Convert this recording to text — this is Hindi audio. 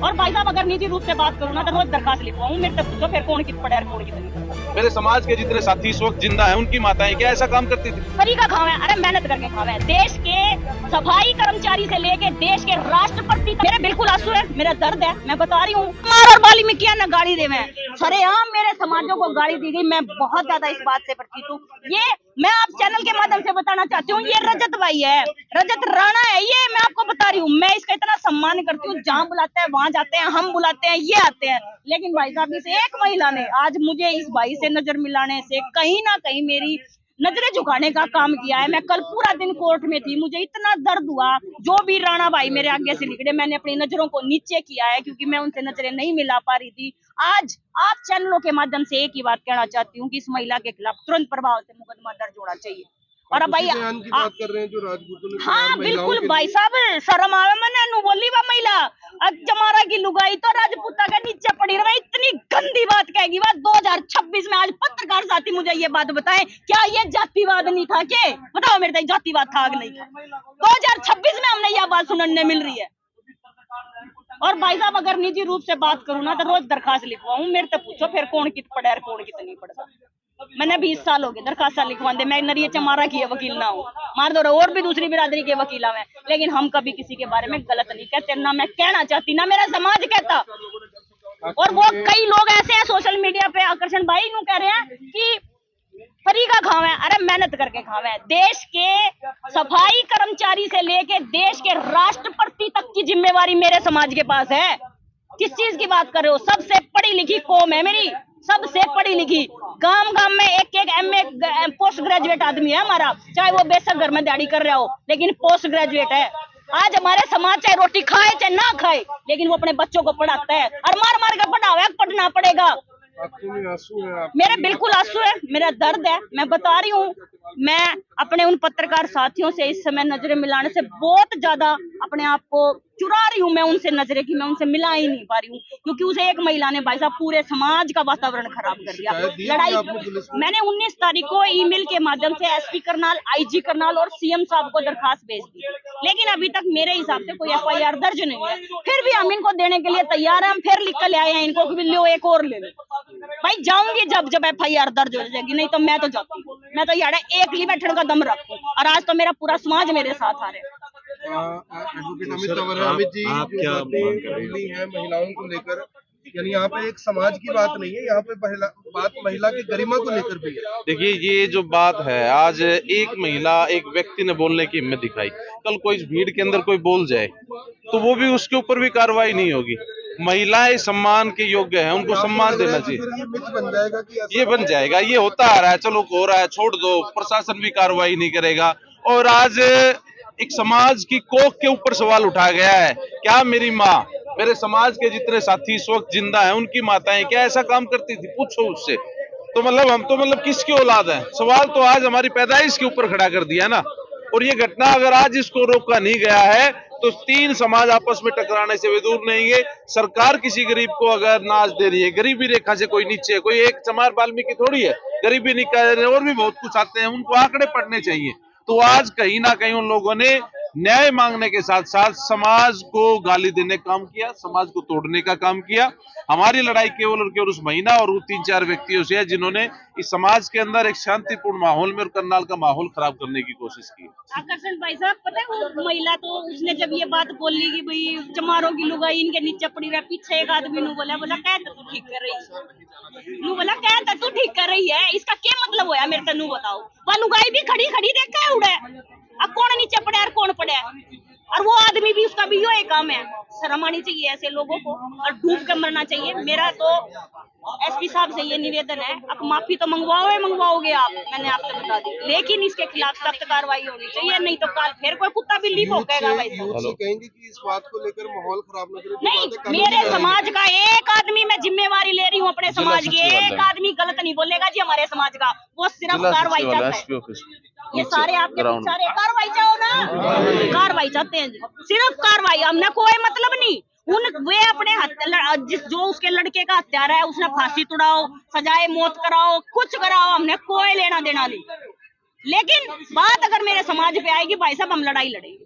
और भाई साहब अगर निजी रूप से बात करूँ ना तो रोज दरखास्त लिखवाऊँ, मेरे तक पूछो फिर कौन कित पड़े और कौन कितनी। मेरे समाज के जितने साथी इस वक्त जिंदा हैं उनकी माताएं क्या ऐसा काम करती थी? तरीका खावे, अरे मेहनत करके खावे। देश के सफाई कर्मचारी से लेके देश के राष्ट्रपति तक मेरे बिल्कुल आंसू है, मेरा दर्द है, मैं बता रही हूँ। मार और बाली में क्या न गाली देवे, सरेआम मेरे समाजों को गाली दी गई। मैं बहुत ज्यादा इस बात से परिचित हूँ। ये मैं आप चैनल के माध्यम से बताना चाहती हूँ, ये रजत भाई है, रजत राणा है, ये मैं आपको बता रही हूँ। मैं इसका इतना सम्मान करती हूँ, जहाँ बुलाते हैं वहां जाते हैं, हम बुलाते हैं ये आते हैं। लेकिन भाई साहब इस एक महिला ने आज मुझे इस भाई से नजर मिलाने से कहीं ना कहीं मेरी नजरें झुकाने का काम किया है। मैं कल पूरा दिन कोर्ट में थी, मुझे इतना दर्द हुआ। जो भी राणा भाई मेरे आगे से निकले, मैंने अपनी नजरों को नीचे किया है क्योंकि मैं उनसे नजरें नहीं मिला पा रही थी। आज आप चैनलों के माध्यम से एक ही बात कहना चाहती हूँ कि इस महिला के खिलाफ तुरंत प्रभाव से मुकदमा दर्ज होना चाहिए। और अब भाई बयान की बात कर रहे हैं जो राजपूतों ने हाँ बिल्कुल भाई साहब, शर्म आवे मैंने नु बोली वा महिला जमारा की लुगाई तो राजपूता के नीचे पड़ी रही। इतनी गंदी बात कहेगी बात 2026 में। आज पत्रकार साथी मुझे ये बात बताएं, क्या ये जातिवाद नहीं था? के बताओ मेरे तक जातिवाद था कि नहीं? 2026 में हमने यह बात सुनने मिल रही है। और भाई साहब अगर निजी रूप से बात करूँ ना तो रोज दरखास्त लिखवाऊँ, मेरे से पूछो फिर कौन कित पड़े और कौन कितनी पड़ता। मैंने 20 साल हो गए दरखास्त लिखवाते, मैं नरिये चमारा की वकील ना हूँ, मार दो और भी दूसरी बिरादरी के वकील हैं, लेकिन हम कभी किसी के बारे में गलत नहीं कहते, ना मैं कहना चाहती ना मेरा समाज कहता। और वो कई लोग ऐसे हैं सोशल मीडिया पे, आकर्षण भाई नु कह रहे हैं कि तरीका खावे, अरे मेहनत करके खावे। देश के सफाई कर्मचारी से लेके देश के राष्ट्रपति तक की जिम्मेवारी मेरे समाज के पास है। किस चीज की बात कर रहे हो? सबसे पढ़ी लिखी कौम है मेरी, सबसे पढ़ी लिखी। गांव गांव में एक एक एमए पोस्ट ग्रेजुएट आदमी है हमारा, चाहे वो बेशक घर में दिहाड़ी कर रहा हो लेकिन पोस्ट ग्रेजुएट है। आज हमारे समाज चाहे रोटी खाए चाहे ना खाए, लेकिन वो अपने बच्चों को पढ़ाता है और मार मार के पढ़ावे, पढ़ना पड़ेगा। आंसू है मेरे बिल्कुल आंसू है, मेरा दर्द है, मैं बता रही हूँ। मैं अपने उन पत्रकार साथियों से इस समय नजरें मिलाने से बहुत ज्यादा अपने आप को चुरा रही हूँ। मैं उनसे नजरें की मैं उनसे मिला ही नहीं पा रही हूँ क्योंकि उसे एक महिला ने भाई साहब पूरे समाज का वातावरण खराब कर दिया। लड़ाई मैंने 19 तारीख को ईमेल के माध्यम से एसपी करनाल, आईजी करनाल और सीएम साहब को दरखास्त भेज दी, लेकिन अभी तक मेरे हिसाब से कोई एफआईआर दर्ज नहीं है। फिर भी हम इनको देने के लिए तैयार हैं, हम फिर लिख कर ले आए हैं इनको कि लो एक और ले लो। भाई जाऊंगी जब एफआईआर दर्ज हो जाएगी, नहीं तो मैं तो जाती हूँ। मैं तो यार एक ली बैठने का दम रखूं और आज तो मेरा पूरा समाज मेरे साथ आ रहा है। एडवोकेट अमित जी जो बातें हैं महिलाओं को लेकर, यानी यहाँ पे एक समाज की बात नहीं है, यहाँ पे बात महिला की गरिमा को लेकर भी है। देखिए ये जो बात है, आज एक महिला एक व्यक्ति ने बोलने की हिम्मत दिखाई, कल कोई इस भीड़ के अंदर कोई बोल जाए तो वो भी उसके ऊपर भी कार्रवाई नहीं होगी। महिलाएं सम्मान के योग्य हैं, उनको सम्मान देना चाहिए। ये बन जाएगा, ये होता आ रहा है, चलो हो रहा है, छोड़ दो, प्रशासन भी कार्रवाई नहीं करेगा। और आज एक समाज की कोख के ऊपर सवाल उठाया गया है, क्या मेरी माँ, मेरे समाज के जितने साथी इस वक्त जिंदा हैं उनकी माताएं क्या ऐसा काम करती थी? पूछो उससे। तो मतलब हम तो मतलब किसकी औलाद है? सवाल तो आज हमारी पैदाइश के ऊपर खड़ा कर दिया ना। और ये घटना अगर आज इसको रोका नहीं गया है तो 3 समाज आपस में टकराने से वे दूर नहीं है। सरकार किसी गरीब को अगर नाज दे रही है, गरीबी रेखा से कोई नीचे है, कोई एक समाज वाल्मीकि थोड़ी है, गरीबी निकाल और भी बहुत कुछ आते हैं, उनको आंकड़े पढ़ने चाहिए। तो आज कहीं ना कहीं उन लोगों ने न्याय मांगने के साथ साथ समाज को गाली देने का काम किया, समाज को तोड़ने का काम किया। हमारी लड़ाई केवल और केवल उस महिला और 3-4 व्यक्तियों से है जिन्होंने इस समाज के अंदर एक शांतिपूर्ण माहौल में और करनाल का माहौल खराब करने की कोशिश की। आकर्षण भाई साहब, पता है वो महिला तो उसने जब ये बात बोली कि भाई चमारों की लुगाई इनके नीचे पड़ी रहा, पीछे एक आदमी ने बोला कह तू ठीक कर रही है, बोला कह तू ठीक कर रही है, इसका क्या मतलब होया मेरे तनु बताओ। वह लुगाई भी खड़ी खड़ी देखा है उड़े, अब कौन नीचे पड़े और कौन पड़े, और वो आदमी भी, उसका भी यो काम है। शर्म आनी चाहिए ऐसे लोगों को और डूब कर मरना चाहिए। मेरा तो एसपी साहब से ये निवेदन है, अब माफी तो मंगवाओगे आप, मैंने आपसे बता दी, लेकिन इसके खिलाफ सख्त कार्रवाई होनी चाहिए, नहीं तो कल फिर कोई कुत्ता बिल्ली भौंकेगा। भाई कहेंगे कि इस बात को लेकर माहौल खराब नहीं, मेरे समाज का एक आदमी, मैं जिम्मेवारी ले रही हूँ अपने समाज की, एक आदमी गलत नहीं बोलेगा जी हमारे समाज का, वो सिर्फ कार्रवाई चाहता है। ये सारे आपके सारे कार्रवाई चाहो ना, कार्रवाई चाहते हैं, सिर्फ कार्रवाई, हमने कोई मतलब नहीं। वे अपने जो उसके लड़के का हत्यारा है उसने फांसी तुड़ाओ, सजाए मौत कराओ, कुछ कराओ, हमने कोई लेना देना नहीं। लेकिन बात अगर मेरे समाज पे आएगी भाई साहब, हम लड़ाई लड़ेंगे।